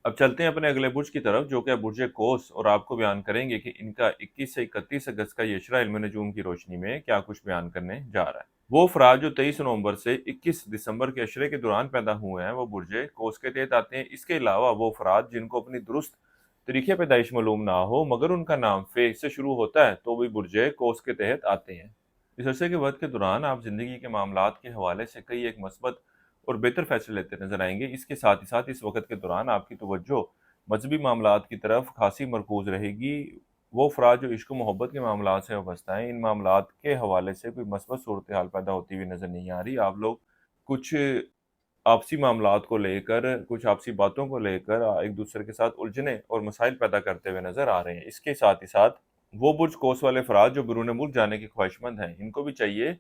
اب چلتے ہیں اپنے اگلے برج کی طرف جو کہ برج قوس، اور آپ کو بیان کریں گے کہ ان کا 21 سے 31 اگست کا یہ اشرہ علم نجوم کی روشنی میں کیا کچھ بیان کرنے جا رہا ہے۔ وہ افراد جو 23 نومبر سے 21 دسمبر کے اشرے کے دوران پیدا ہوئے ہیں وہ برج قوس کے تحت آتے ہیں۔ اس کے علاوہ وہ افراد جن کو اپنی درست طریقے پیدائش معلوم نہ ہو مگر ان کا نام فے سے شروع ہوتا ہے تو بھی برج قوس کے تحت آتے ہیں۔ اس عرصے کے وقت کے دوران آپ زندگی کے معاملات کے حوالے سے کئی ایک مثبت اور بہتر فیصلے لیتے نظر آئیں گے۔ اس کے ساتھ ہی ساتھ اس وقت کے دوران آپ کی توجہ مذہبی معاملات کی طرف خاصی مرکوز رہے گی۔ وہ افراد جو عشق و محبت کے معاملات سے وابستہ ہیں، ان معاملات کے حوالے سے کوئی مثبت صورتحال پیدا ہوتی ہوئی نظر نہیں آ رہی۔ آپ لوگ کچھ آپسی معاملات کو لے کر، کچھ آپسی باتوں کو لے کر ایک دوسرے کے ساتھ الجھنیں اور مسائل پیدا کرتے ہوئے نظر آ رہے ہیں۔ اس کے ساتھ ہی ساتھ وہ برج قوس والے افراد جو بیرون ملک جانے کے خواہش مند ہیں، ان کو بھی چاہیے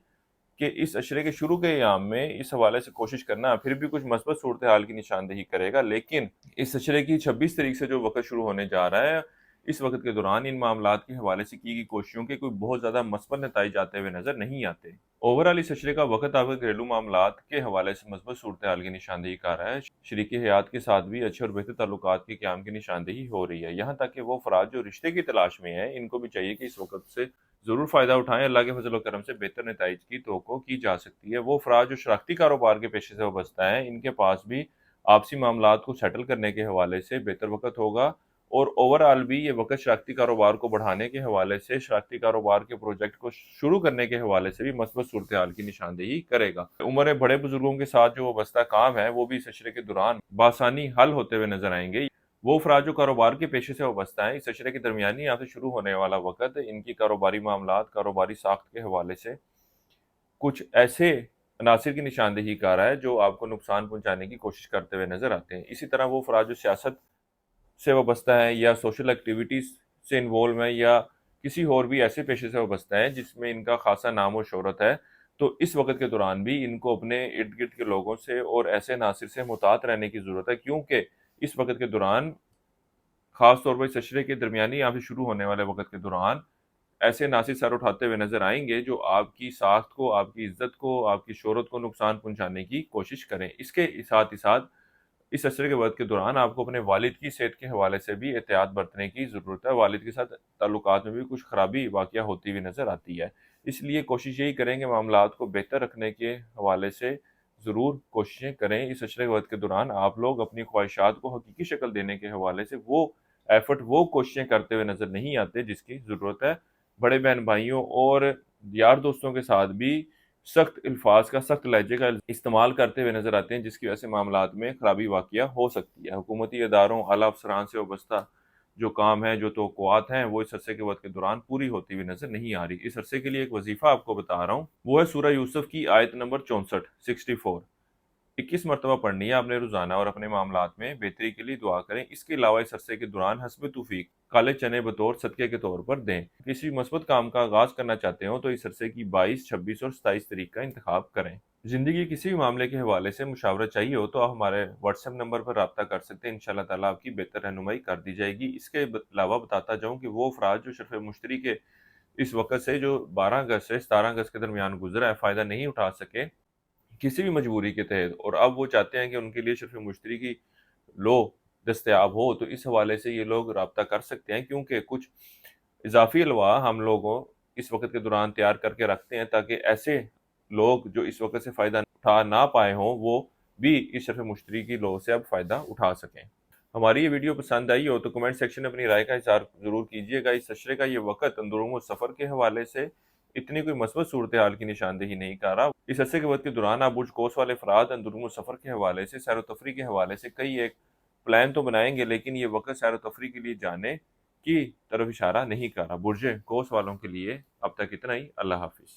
کہ اس اشرے کے شروع کے ایام میں اس حوالے سے کوشش کرنا پھر بھی کچھ مثبت صورتحال کی نشاندہی کرے گا، لیکن اس اشرے کی 26 تاریخ سے جو وقت شروع ہونے جا رہا ہے، اس وقت کے دوران ان معاملات کے حوالے سے کی گئی کوششوں کے کوئی بہت زیادہ مثبت نتائج آتے ہوئے نظر نہیں آتے۔ اوورآل اس اشرے کا وقت آپ کے گھریلو معاملات کے حوالے سے مثبت صورتحال کی نشاندہی کر رہا ہے۔ شریک حیات کے ساتھ بھی اچھے اور بہتر تعلقات کے قیام کی نشاندہی ہو رہی ہے، یہاں تک کہ وہ افراد جو رشتے کی تلاش میں ہیں، ان کو بھی چاہیے کہ اس وقت سے ضرور فائدہ اٹھائیں۔ اللہ کے فضل و کرم سے بہتر نتائج کی توقع کی جا سکتی ہے۔ وہ افراد جو شراکتی کاروبار کے پیشے سے وابستہ ہیں، ان کے پاس بھی آپسی معاملات کو سیٹل کرنے کے حوالے سے بہتر وقت ہوگا، اور اوورآل بھی یہ وقت شراکتی کاروبار کو بڑھانے کے حوالے سے، شراکتی کاروبار کے پروجیکٹ کو شروع کرنے کے حوالے سے بھی مثبت صورتحال کی نشاندہی کرے گا۔ عمر بڑے بزرگوں کے ساتھ جو وابستہ کام ہے وہ بھی اس اشرے کے دوران بآسانی حل ہوتے ہوئے نظر آئیں گے۔ وہ افراد جو کاروبار کے پیشے سے وابستہ ہیں، اس اشرے کے درمیانی یہاں سے شروع ہونے والا وقت ان کی کاروباری معاملات، کاروباری ساخت کے حوالے سے کچھ ایسے عناصر کی نشاندہی کر رہا ہے جو آپ کو نقصان پہنچانے کی کوشش کرتے ہوئے نظر آتے ہیں۔ اسی طرح وہ افراد جو سیاست سے وابستہ ہیں یا سوشل ایکٹیویٹیز سے انوالو ہیں یا کسی اور بھی ایسے پیشے سے وابستہ ہیں جس میں ان کا خاصا نام و شہرت ہے، تو اس وقت کے دوران بھی ان کو اپنے ارد گرد کے لوگوں سے اور ایسے عناصر سے محتاط رہنے کی ضرورت ہے، کیونکہ اس وقت کے دوران خاص طور پر اس اشرے کے درمیانی یہاں سے شروع ہونے والے وقت کے دوران ایسے عناصر سر اٹھاتے ہوئے نظر آئیں گے جو آپ کی ساخت کو، آپ کی عزت کو، آپ کی شہرت کو نقصان پہنچانے کی کوشش کریں۔ اس کے ساتھ ہی ساتھ اس عصرے کے وقت کے دوران آپ کو اپنے والد کی صحت کے حوالے سے بھی احتیاط برتنے کی ضرورت ہے۔ والد کے ساتھ تعلقات میں بھی کچھ خرابی واقعہ ہوتی ہوئی نظر آتی ہے، اس لیے کوشش یہی کریں کہ معاملات کو بہتر رکھنے کے حوالے سے ضرور کوششیں کریں۔ اس عشرے کے وقت کے دوران آپ لوگ اپنی خواہشات کو حقیقی شکل دینے کے حوالے سے وہ ایفرٹ، وہ کوششیں کرتے ہوئے نظر نہیں آتے جس کی ضرورت ہے۔ بڑے بہن بھائیوں اور یار دوستوں کے ساتھ بھی سخت الفاظ کا، سخت لہجے کا استعمال کرتے ہوئے نظر آتے ہیں جس کی وجہ سے معاملات میں خرابی واقعہ ہو سکتی ہے۔ حکومتی اداروں، اعلیٰ افسران سے وابستہ جو کام ہے، جو توقعات ہیں، وہ اس عرصے کے وقت کے دوران پوری ہوتی ہوئی نظر نہیں آ رہی۔ اس عرصے کے لیے ایک وظیفہ آپ کو بتا رہا ہوں، وہ ہے سورہ یوسف کی آیت نمبر 64 64 21 مرتبہ پڑھنی ہے آپ نے روزانہ، اور اپنے معاملات میں بہتری کے لیے دعا کریں۔ اس کے علاوہ اس عرصے کے دوران حسب توفیق کالے چنے بطور صدقے کے طور پر دیں۔ کسی مثبت کام کا آغاز کرنا چاہتے ہوں تو اس عرصے کی 22، 26 اور 27 تاریخ کا انتخاب کریں۔ زندگی کے کسی بھی معاملے کے حوالے سے مشاورت چاہیے ہو تو آپ ہمارے واٹس ایپ نمبر پر رابطہ کر سکتے ہیں، انشاءاللہ تعالیٰ آپ کی بہتر رہنمائی کر دی جائے گی۔ اس کے علاوہ بتاتا جاؤں کہ وہ افراد جو شرف مشتری کے اس وقت سے جو 12 اگست سے 17 اگست کے درمیان گزرا ہے، فائدہ نہیں اٹھا سکے کسی بھی مجبوری کے تحت، اور اب وہ چاہتے ہیں کہ ان کے لیے شرف مشتری کی لو دستیاب ہو، تو اس حوالے سے یہ لوگ رابطہ کر سکتے ہیں، کیونکہ کچھ اضافی الوا ہم لوگوں اس وقت کے دوران تیار کر کے رکھتے ہیں تاکہ ایسے لوگ جو اس وقت سے فائدہ اٹھا نہ پائے ہوں وہ بھی اس شرف مشتری کی لو سے اب فائدہ اٹھا سکیں۔ ہماری یہ ویڈیو پسند آئی ہو تو کمنٹ سیکشن میں اپنی رائے کا اظہار ضرور کیجیے گا۔ اس عشرے کا یہ وقت اندرون سفر کے حوالے سے اتنی کوئی مثبت صورتحال کی نشاندہی نہیں کر رہا۔ اس عرصے کے وقت کے دوران آپ برج قوس والے افراد اندرون سفر کے حوالے سے، سیر و تفریح کے حوالے سے کئی ایک پلان تو بنائیں گے، لیکن یہ وقت سیر و تفریح کے لیے جانے کی طرف اشارہ نہیں کر رہا۔ برج قوس والوں کے لیے اب تک اتنا ہی۔ اللہ حافظ۔